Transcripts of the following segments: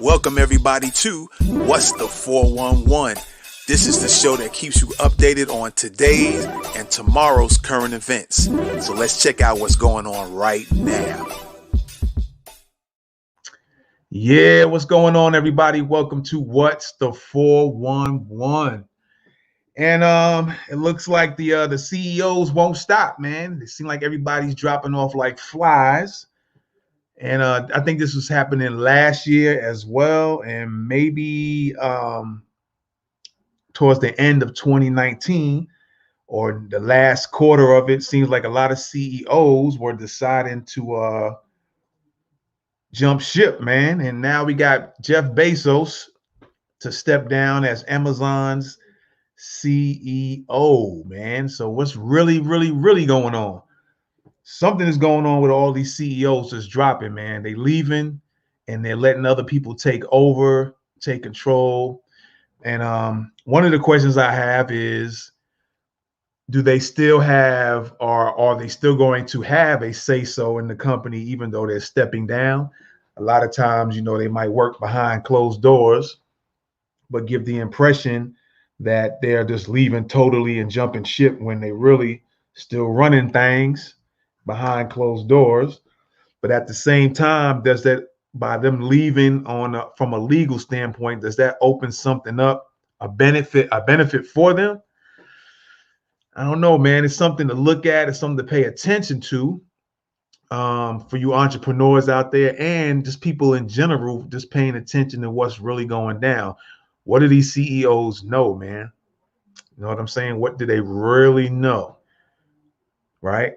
Welcome everybody to What's the 411? This is the show that keeps you updated on today's and tomorrow's current events. So let's check out what's going on right now. Yeah, what's going on, everybody? Welcome to What's the 411? And it looks like the CEOs won't stop, man. It seems like everybody's dropping off like flies. And I think this was happening last year as well, and maybe towards the end of 2019 or the last quarter of it. Seems like a lot of CEOs were deciding to jump ship, man. And now we got Jeff Bezos to step down as Amazon's CEO, man. So what's really going on? Something is going on with all these CEOs that's dropping, man. They leaving and they're letting other people take over, take control. And one of the questions I have is, do they still have, or are they still going to have a say-so in the company, even though they're stepping down? A lot of times, they might work behind closed doors, but give the impression that they're just leaving totally and jumping ship when they really still running things behind closed doors. But at the same time, does that, by them leaving from a legal standpoint, does that open something up, a benefit for them? I don't know, man. It's something to look at. It's something to pay attention to for you entrepreneurs out there and just people in general, just paying attention to what's really going down. What do these CEOs know, man? You know what I'm saying? What do they really know? Right?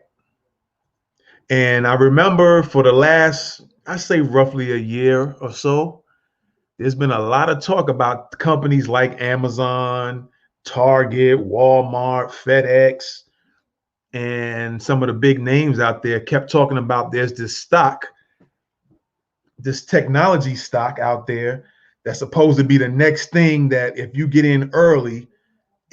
And I remember for the last, I say roughly a year or so, there's been a lot of talk about companies like Amazon, Target, Walmart, FedEx, and some of the big names out there kept talking about there's this stock, this technology stock out there that's supposed to be the next thing that if you get in early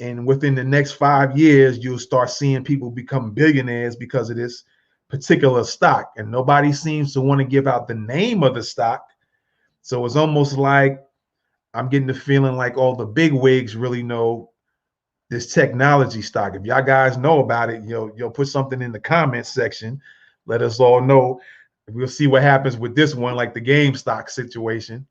and within the next 5 years, you'll start seeing people become billionaires because of this particular stock. And nobody seems to want to give out the name of the stock. So it's almost like I'm getting the feeling like all the big wigs really know this technology stock. If y'all guys know about it, you'll put something in the comments section. Let us all know. We'll see what happens with this one, like the GameStop situation.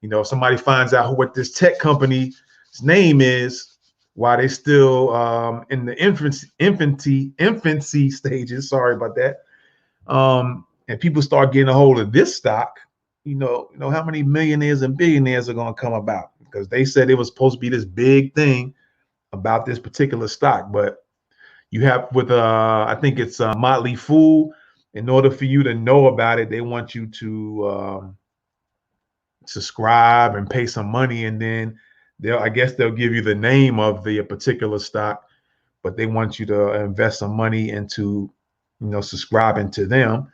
If somebody finds out what this tech company's name is, while they still in the infancy stages. Sorry about that. And people start getting a hold of this stock. How many millionaires and billionaires are going to come about? Because they said it was supposed to be this big thing about this particular stock. But you have with I think it's Motley Fool. In order for you to know about it, they want you to subscribe and pay some money, and then they'll give you the name of the particular stock, but they want you to invest some money into subscribing to them.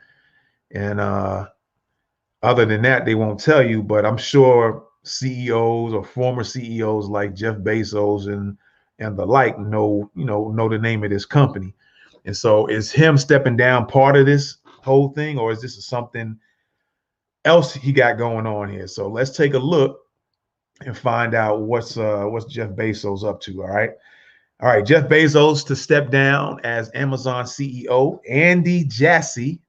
And other than that, they won't tell you. But I'm sure CEOs or former CEOs like Jeff Bezos and the like know the name of this company. And so is him stepping down part of this whole thing, or is this something else he got going on here? So let's take a look and find out what's Jeff Bezos up to. All right. Jeff Bezos to step down as Amazon CEO. Andy Jassy,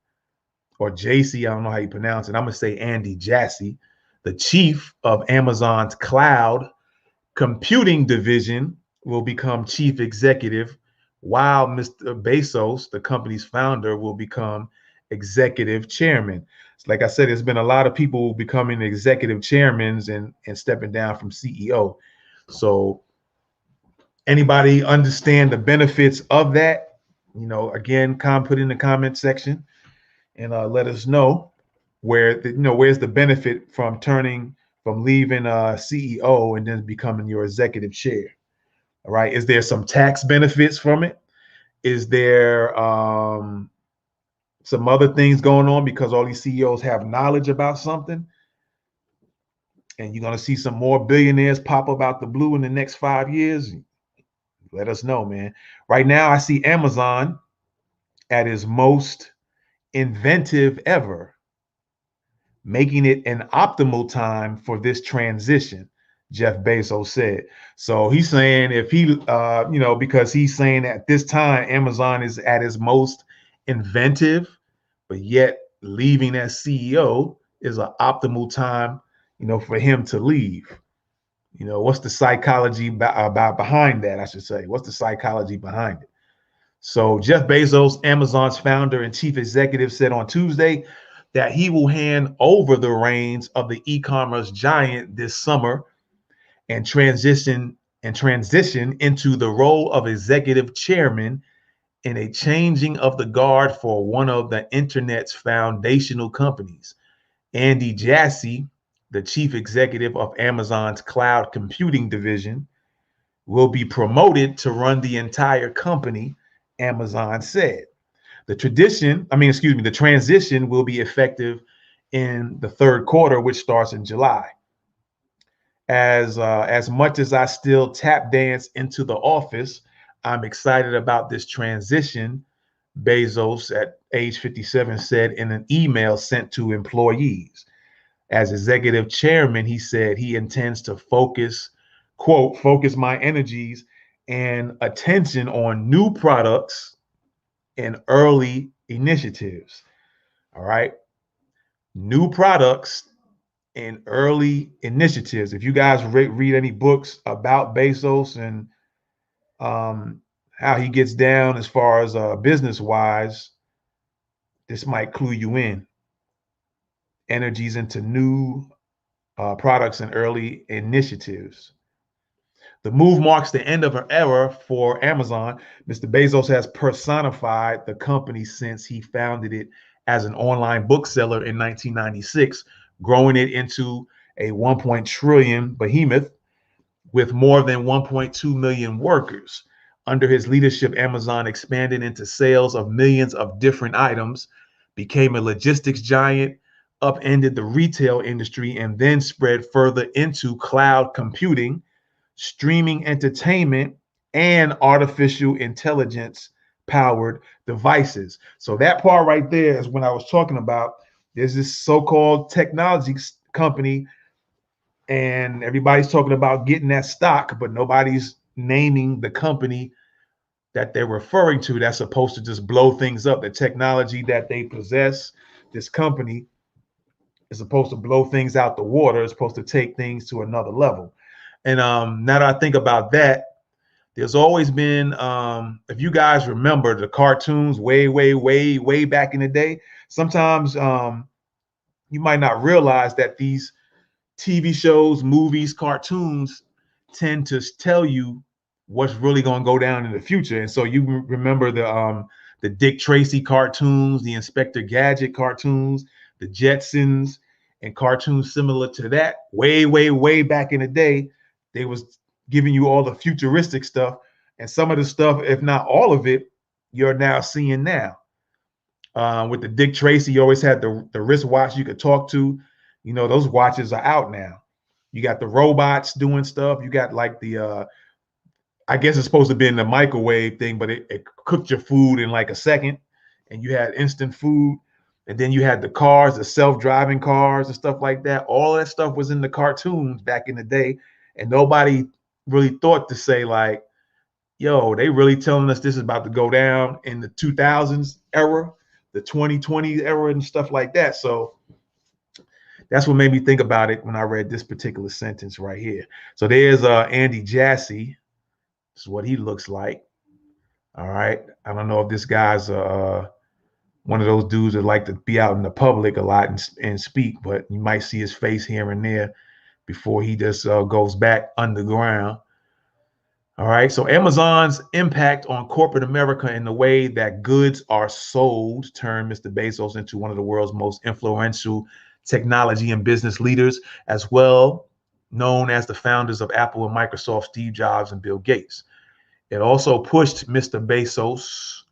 or JC, I don't know how you pronounce it. I'm gonna say Andy Jassy, the chief of Amazon's cloud computing division, will become chief executive, while Mr. Bezos, the company's founder, will become executive chairman. Like I said, there's been a lot of people becoming executive chairmen and stepping down from CEO. So anybody understand the benefits of that? Again, put in the comment section and let us know where's the benefit from leaving CEO and then becoming your executive chair. All right. Is there some tax benefits from it? Is there some other things going on because all these CEOs have knowledge about something? And you're going to see some more billionaires pop up out the blue in the next 5 years? Let us know, man. Right now, I see Amazon at its most inventive ever. making it an optimal time for this transition, Jeff Bezos said. So he's saying if he, because he's saying at this time, Amazon is at its most inventive, but yet leaving as CEO is an optimal time, for him to leave. What's the psychology about behind that? I should say, what's the psychology behind it? So Jeff Bezos, Amazon's founder and chief executive, said on Tuesday that he will hand over the reins of the e-commerce giant this summer and transition into the role of executive chairman in a changing of the guard for one of the internet's foundational companies. Andy Jassy, the chief executive of Amazon's cloud computing division, will be promoted to run the entire company, Amazon said. The transition will be effective in the third quarter, which starts in July. As much as I still tap dance into the office, I'm excited about this transition, Bezos at age 57 said in an email sent to employees. As executive chairman, he said he intends to focus my energies and attention on new products and early initiatives. All right. New products and early initiatives. If you guys read any books about Bezos and how he gets down as far as business wise, this might clue you in. Energies into new products and early initiatives. The move marks the end of an era for Amazon. Mr. Bezos has personified the company since he founded it as an online bookseller in 1996, growing it into a 1 trillion behemoth with more than 1.2 million workers. Under his leadership, Amazon expanded into sales of millions of different items, became a logistics giant, upended the retail industry, and then spread further into cloud computing, streaming entertainment, and artificial intelligence powered devices. So that part right there is when I was talking about there's this so-called technology company and everybody's talking about getting that stock, but nobody's naming the company that they're referring to that's supposed to just blow things up. The technology that they possess, this company is supposed to blow things out the water. It's supposed to take things to another level. And now that I think about that, there's always been, if you guys remember the cartoons way back in the day, sometimes you might not realize that these TV shows, movies, cartoons tend to tell you what's really going to go down in the future. And so you remember the Dick Tracy cartoons, the Inspector Gadget cartoons, the Jetsons, and cartoons similar to that. Way back in the day, they was giving you all the futuristic stuff, and some of the stuff, if not all of it, you're now seeing now. With the Dick Tracy, you always had the wristwatch you could talk to. Those watches are out now. You got the robots doing stuff. You got like the, I guess it's supposed to be in the microwave thing, but it cooked your food in like a second, and you had instant food. And then you had the cars, the self-driving cars and stuff like that. All that stuff was in the cartoons back in the day, and nobody really thought to say like, yo, they really telling us this is about to go down in the 2000s era, the 2020 era and stuff like that. So that's what made me think about it when I read this particular sentence right here. So there's Andy Jassy. This is what he looks like. All right. I don't know if this guy's one of those dudes that like to be out in the public a lot and speak, but you might see his face here and there before he just goes back underground. All right. So Amazon's impact on corporate America and the way that goods are sold turned Mr. Bezos into one of the world's most influential technology and business leaders, as well known as the founders of Apple and Microsoft, Steve Jobs and Bill Gates. It also pushed Mr. Bezos'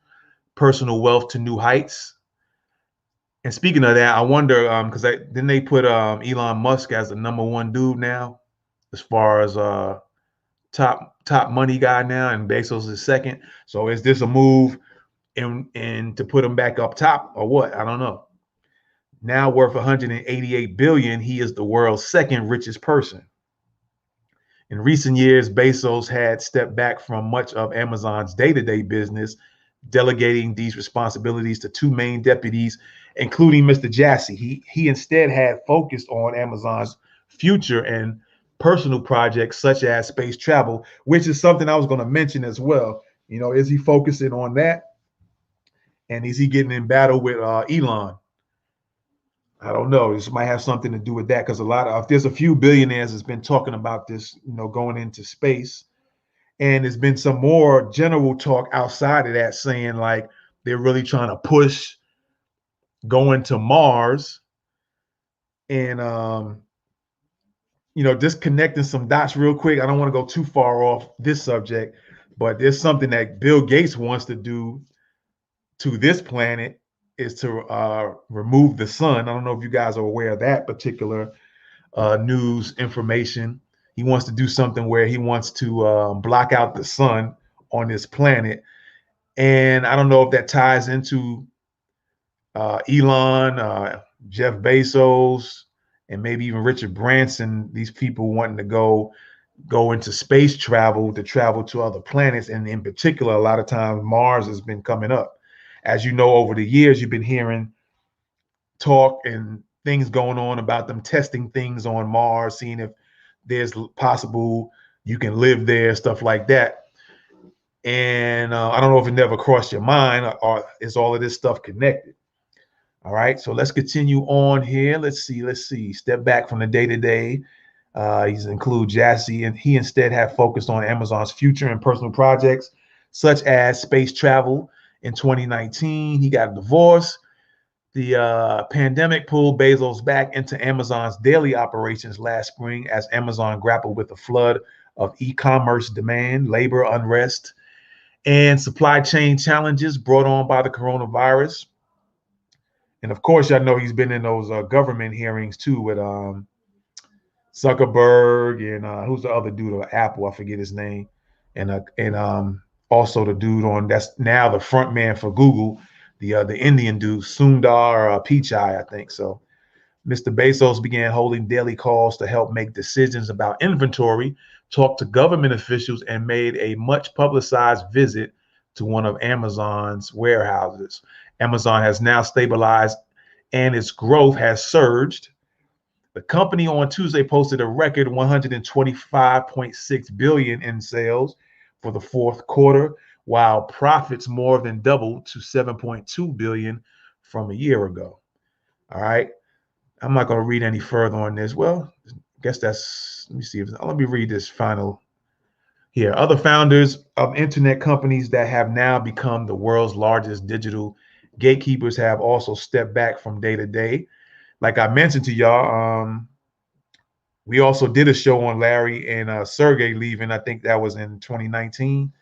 personal wealth to new heights. And speaking of that, I wonder, because then they put Elon Musk as the #1 dude now, as far as top money guy now, and Bezos is second. So is this a move in to put him back up top or what? I don't know. now worth 188 billion. He is the world's second richest person. In recent years, Bezos had stepped back from much of Amazon's day-to-day business, delegating these responsibilities to two main deputies, including Mr. Jassy. He instead had focused on Amazon's future and personal projects such as space travel, which is something I was going to mention as well. Is he focusing on that? And is he getting in battle with Elon? I don't know. This might have something to do with that because there's a few billionaires that's been talking about this, going into space. And there's been some more general talk outside of that saying like they're really trying to push going to Mars and, just connecting some dots real quick. I don't want to go too far off this subject, but there's something that Bill Gates wants to do to this planet is to remove the sun. I don't know if you guys are aware of that particular news information. He wants to do something where he wants to block out the sun on this planet. And I don't know if that ties into Elon, Jeff Bezos, and maybe even Richard Branson, these people wanting to go into space travel to travel to other planets. And in particular, a lot of times Mars has been coming up. As you know, over the years, you've been hearing talk and things going on about them testing things on Mars, seeing if there's possible you can live there, stuff like that. And I don't know if it never crossed your mind, or is all of this stuff connected? All right, so let's continue on here. Let's see. Step back from the day-to-day. He's include Jassy, and he instead have focused on Amazon's future and personal projects, such as space travel. In 2019, he got a divorce. The pandemic pulled Bezos back into Amazon's daily operations last spring as Amazon grappled with a flood of e-commerce demand, labor unrest, and supply chain challenges brought on by the coronavirus. And of course, y'all know he's been in those government hearings too with Zuckerberg and who's the other dude of Apple? I forget his name. And also the dude that's now the front man for Google, the Indian dude, Sundar Pichai, I think. So Mr. Bezos began holding daily calls to help make decisions about inventory, talked to government officials, and made a much publicized visit to one of Amazon's warehouses. Amazon has now stabilized and its growth has surged. The company on Tuesday posted a record 125.6 billion in sales for the fourth quarter, while profits more than doubled to 7.2 billion from a year ago. All right. I'm not going to read any further on this. Well, I guess let me read this final here. Other founders of internet companies that have now become the world's largest digital gatekeepers have also stepped back from day to day. Like I mentioned to y'all, we also did a show on Larry and Sergey leaving. I think that was in 2019.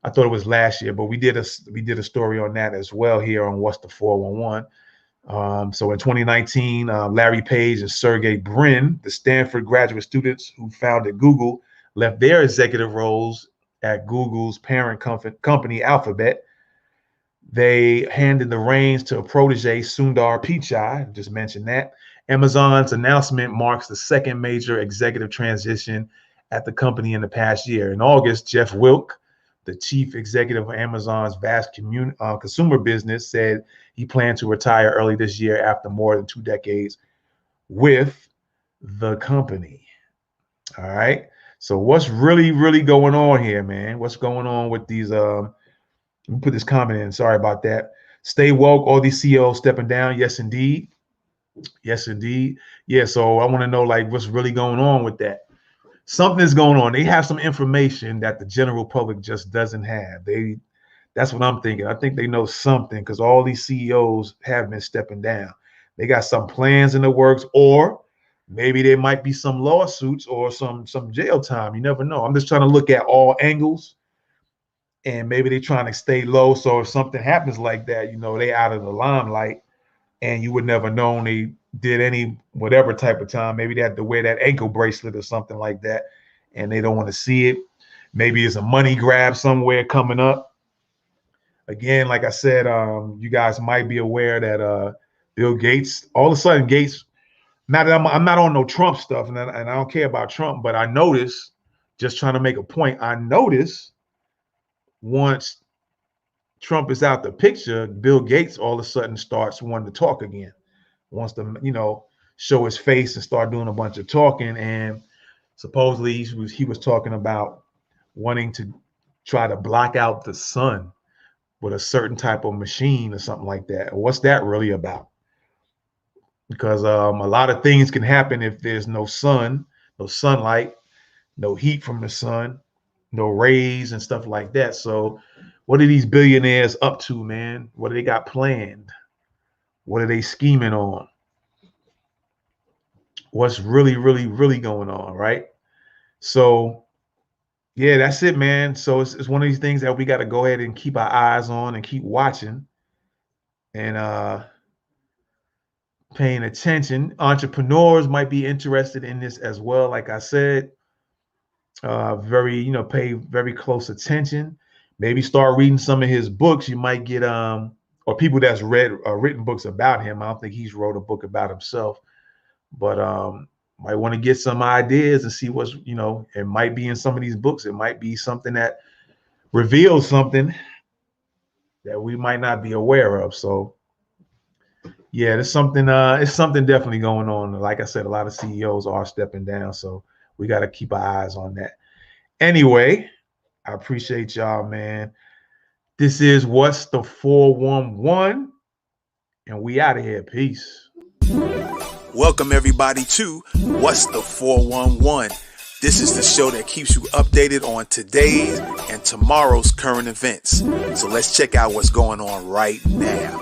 I thought it was last year, but we did a story on that as well here on What's the 411. So in 2019, Larry Page and Sergey Brin, the Stanford graduate students who founded Google, left their executive roles at Google's parent company, Alphabet. They handed the reins to a protege, Sundar Pichai, just mentioned that. Amazon's announcement marks the second major executive transition at the company in the past year. In August, Jeff Wilk, the chief executive of Amazon's vast consumer business, said he planned to retire early this year after more than 2 decades with the company. All right. So what's really, really going on here, man? What's going on with these? Let me put this comment in. Sorry about that. Stay woke. All these CEOs stepping down. Yes, indeed. Yes, indeed. Yeah. So I want to know like what's really going on with that. Something is going on. They have some information that the general public just doesn't have. That's what I'm thinking. I think they know something because all these CEOs have been stepping down. They got some plans in the works, or maybe there might be some lawsuits or some jail time. You never know. I'm just trying to look at all angles, and maybe they're trying to stay low. So if something happens like that, they out of the limelight, and you would never know they did any whatever type of time. Maybe they had to wear that ankle bracelet or something like that, and they don't want to see it. Maybe it's a money grab somewhere coming up. Again, like I said, you guys might be aware that Bill Gates, all of a sudden Gates, not that I'm not on no Trump stuff, and I don't care about Trump, but I noticed, just trying to make a point, I noticed once Trump is out the picture, Bill Gates all of a sudden starts wanting to talk again, wants to, show his face and start doing a bunch of talking. And supposedly he was talking about wanting to try to block out the sun with a certain type of machine or something like that. What's that really about? Because a lot of things can happen if there's no sun, no sunlight, no heat from the sun, no rays and stuff like that. So what are these billionaires up to, man? What do they got planned? What are they scheming on? What's really, really, really going on, right? So, yeah, that's it, man. So it's one of these things that we got to go ahead and keep our eyes on and keep watching and paying attention. Entrepreneurs might be interested in this as well. Like I said, pay very close attention. Maybe start reading some of his books. You might get or people that's written books about him. I don't think he's wrote a book about himself, but might want to get some ideas and see what's, it might be in some of these books. It might be something that reveals something that we might not be aware of. So yeah, it's something definitely going on. Like I said, a lot of CEOs are stepping down, so we got to keep our eyes on that. Anyway, I appreciate y'all, man. This is What's the 411, and we out of here. Peace. Welcome everybody to What's the 411. This is the show that keeps you updated on today's and tomorrow's current events. So let's check out what's going on right now.